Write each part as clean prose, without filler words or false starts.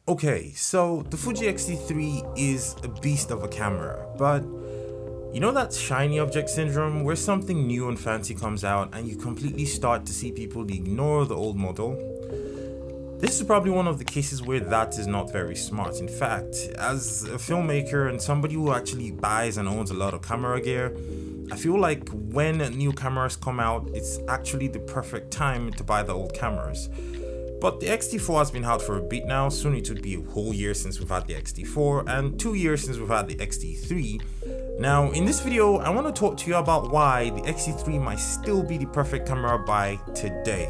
Okay, so the Fuji X-T3 is a beast of a camera, but you know that shiny object syndrome where something new and fancy comes out and you completely start to see people ignore the old model? This is probably one of the cases where that is not very smart. In fact, as a filmmaker and somebody who actually buys and owns a lot of camera gear, I feel like when new cameras come out, it's actually the perfect time to buy the old cameras. But the X-T4 has been out for a bit now. Soon it would be a whole year since we've had the X-T4 and 2 years since we've had the X-T3. Now in this video, I want to talk to you about why the X-T3 might still be the perfect camera buy today.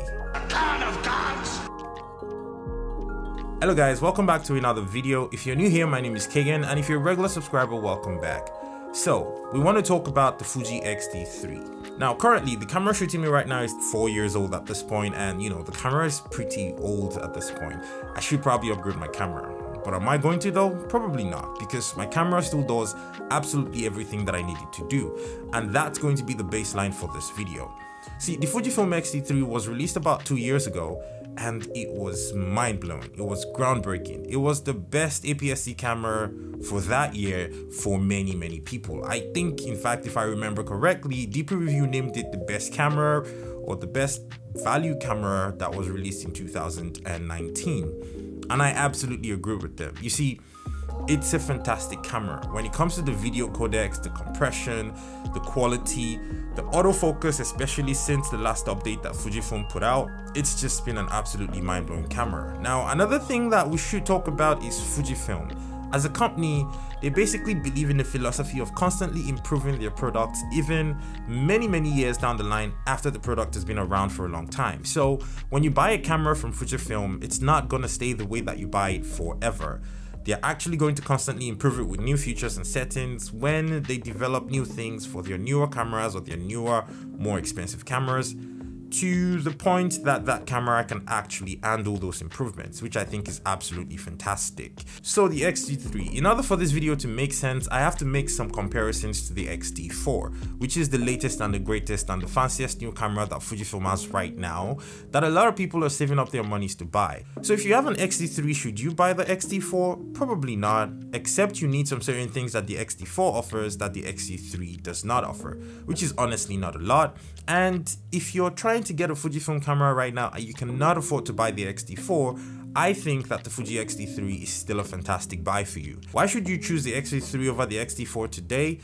Hello guys, welcome back to another video. If you're new here, my name is Kagan, and if you're a regular subscriber, welcome back. So, we want to talk about the Fuji X-T3. Now, currently, the camera shooting me right now is 4 years old at this point, and you know, the camera is pretty old at this point. I should probably upgrade my camera. But am I going to though? Probably not, because my camera still does absolutely everything that I need it to do, and that's going to be the baseline for this video. See, the Fujifilm X-T3 was released about 2 years ago, and it was mind-blowing. It was groundbreaking. It was the best APS-C camera for that year for many people. I think, in fact, if I remember correctly, DP Review named it the best camera or the best value camera that was released in 2019. And I absolutely agree with them. You see, it's a fantastic camera. When it comes to the video codecs, the compression, the quality, the autofocus, especially since the last update that Fujifilm put out, it's just been an absolutely mind-blowing camera. Now, another thing that we should talk about is Fujifilm. As a company, they basically believe in the philosophy of constantly improving their products, even many years down the line after the product has been around for a long time. So when you buy a camera from Fujifilm, it's not gonna stay the way that you buy it forever. They're actually going to constantly improve it with new features and settings when they develop new things for their newer cameras or their newer, more expensive cameras, to the point that that camera can actually handle those improvements, which I think is absolutely fantastic. So the X-T3, in order for this video to make sense, I have to make some comparisons to the X-T4, which is the latest and the greatest and the fanciest new camera that Fujifilm has right now, that a lot of people are saving up their monies to buy. So if you have an X-T3, should you buy the X-T4? Probably not, except you need some certain things that the X-T4 offers that the X-T3 does not offer, which is honestly not a lot. And if you're trying to get a Fujifilm camera right now and you cannot afford to buy the X-T4, I think that the Fuji X-T3 is still a fantastic buy for you. Why should you choose the X-T3 over the X-T4 today?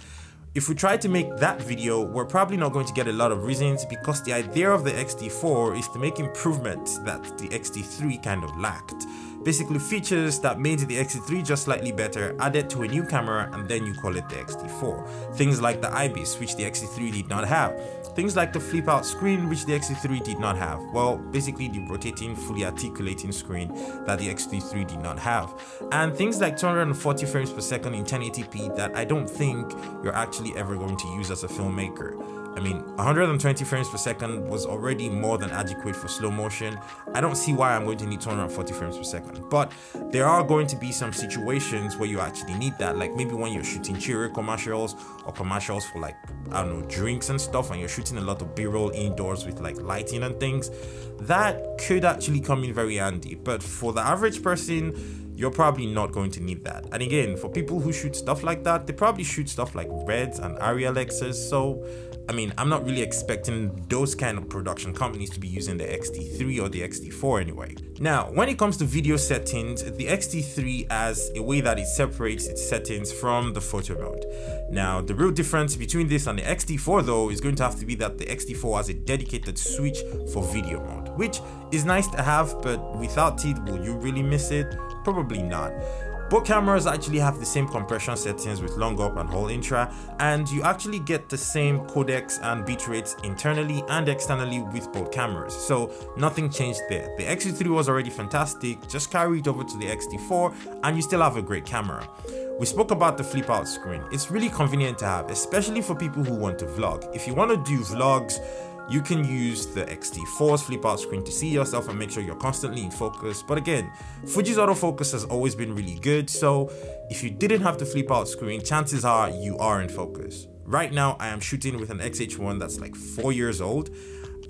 If we try to make that video, we're probably not going to get a lot of reasons, because the idea of the X-T4 is to make improvements that the X-T3 kind of lacked. Basically features that made the X-T3 just slightly better, added to a new camera, and then you call it the X-T4. Things like the IBIS, which the X-T3 did not have. Things like the flip out screen, which the X-T3 did not have. Well, basically the rotating, fully articulating screen that the X-T3 did not have. And things like 240 frames per second in 1080p that I don't think you're actually ever going to use as a filmmaker. I mean, 120 frames per second was already more than adequate for slow motion. I don't see why I'm going to need 240 frames per second. But there are going to be some situations where you actually need that, like maybe when you're shooting Cheerio commercials or commercials for, like, I don't know, drinks and stuff, and you're shooting a lot of B-roll indoors with like lighting and things. That could actually come in very handy. But for the average person, you're probably not going to need that. And again, for people who shoot stuff like that, they probably shoot stuff like Reds and Arial X's. So I mean, I'm not really expecting those kind of production companies to be using the X-T3 or the X-T4 anyway. Now, when it comes to video settings, the X-T3 has a way that it separates its settings from the photo mode. Now, the real difference between this and the X-T4 though is going to have to be that the X-T4 has a dedicated switch for video mode, which is nice to have, but without it, will you really miss it? Probably not. Both cameras actually have the same compression settings with long up and whole intra, and you actually get the same codecs and bit rates internally and externally with both cameras, so nothing changed there. The X-T3 was already fantastic, just carry it over to the X-T4 and you still have a great camera. We spoke about the flip out screen. It's really convenient to have, especially for people who want to vlog. If you want to do vlogs, you can use the X-T4's flip out screen to see yourself and make sure you're constantly in focus. But again, Fuji's autofocus has always been really good, so if you didn't have the flip out screen, chances are you are in focus. Right now, I am shooting with an X-H1 that's like 4 years old,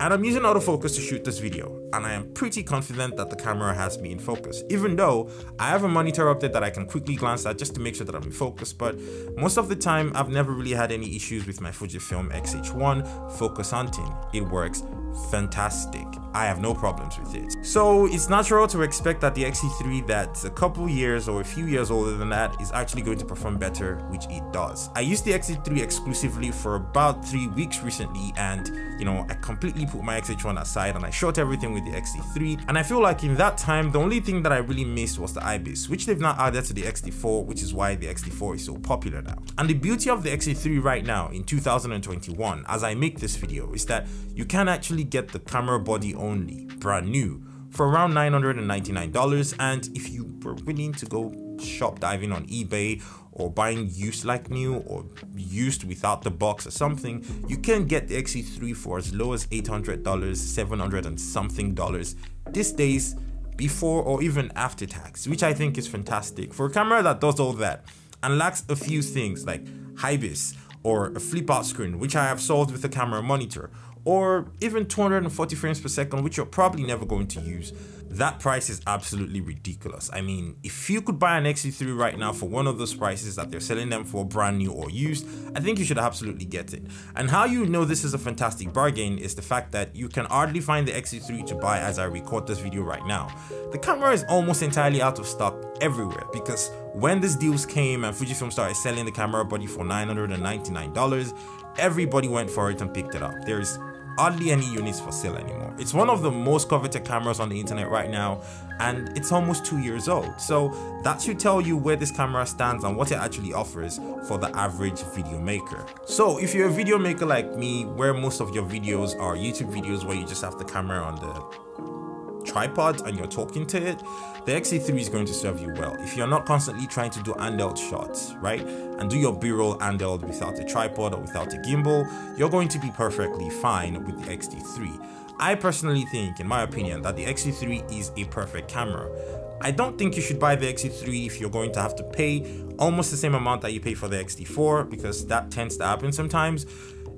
And I'm using autofocus to shoot this video, and I am pretty confident that the camera has me in focus, even though I have a monitor up there that I can quickly glance at just to make sure that I'm in focus. But most of the time, I've never really had any issues with my Fujifilm X-H1 focus hunting. It works fantastic. I have no problems with it. So it's natural to expect that the X-T3 that's a couple years or a few years older than that is actually going to perform better, which it does. I used the X-T3 exclusively for about 3 weeks recently, and you know, I completely put my X-H1 aside and I shot everything with the X-T3, and I feel like in that time the only thing that I really missed was the IBIS, which they've now added to the X-T4, which is why the X-T4 is so popular now. And the beauty of the X-T3 right now in 2021, as I make this video, is that you can actually get the camera body only, brand new, for around $999, and if you were willing to go shop diving on eBay or buying used like new or used without the box or something, you can get the X-T3 for as low as $800, $700 and something these days, before or even after tax, which I think is fantastic for a camera that does all that and lacks a few things like IBIS or a flip out screen, which I have solved with a camera monitor, or even 240 frames per second, which you're probably never going to use. That price is absolutely ridiculous. I mean, if you could buy an X-T3 right now for one of those prices that they're selling them for brand new or used, I think you should absolutely get it. And how you know this is a fantastic bargain is the fact that you can hardly find the X-T3 to buy as I record this video right now. The camera is almost entirely out of stock everywhere, because when these deals came and Fujifilm started selling the camera body for $999, everybody went for it and picked it up. There's hardly any units for sale anymore. It's one of the most coveted cameras on the internet right now, and it's almost 2 years old. So that should tell you where this camera stands and what it actually offers for the average video maker. So if you're a video maker like me, where most of your videos are YouTube videos where you just have the camera on the tripod and you're talking to it, the X-T3 is going to serve you well. If you're not constantly trying to do handheld shots, right, and do your B-roll handheld without a tripod or without a gimbal, you're going to be perfectly fine with the X-T3. I personally think, in my opinion, that the X-T3 is a perfect camera. I don't think you should buy the X-T3 if you're going to have to pay almost the same amount that you pay for the X-T4, because that tends to happen sometimes.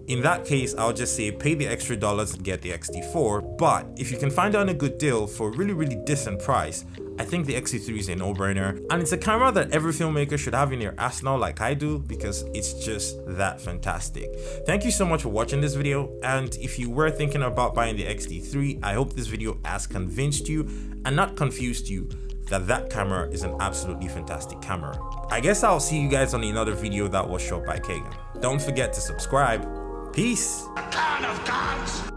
In that case, I'll just say pay the extra dollars and get the X-T4. But if you can find out a good deal for a really decent price, I think the X-T3 is a no-brainer, and it's a camera that every filmmaker should have in their arsenal like I do, because it's just that fantastic. Thank you so much for watching this video, and if you were thinking about buying the X-T3, I hope this video has convinced you and not confused you that camera is an absolutely fantastic camera. I guess I'll see you guys on another video that was shot by Kagan. Don't forget to subscribe. Peace. A clan of gods.